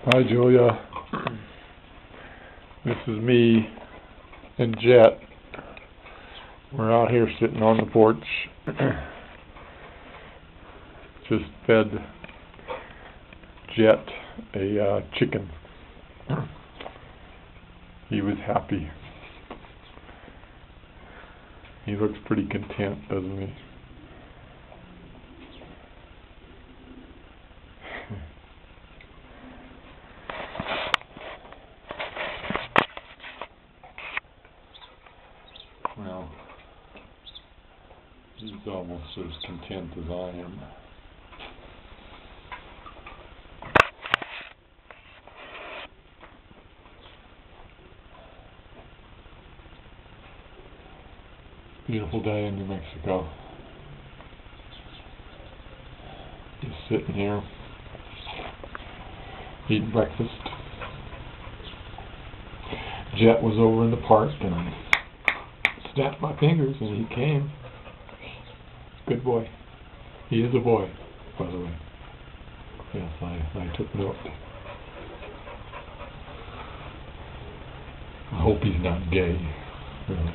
Hi, Julia. This is me and Jet. We're out here sitting on the porch. Just fed Jet a chicken. He was happy. He looks pretty content, doesn't he? Well, he's almost as content as I am. Beautiful day in New Mexico. Just sitting here, eating breakfast. Jet was over in the park and I snapped my fingers and he came. Good boy. He is a boy, by the way. Yes, I took note. I hope he's not gay, really.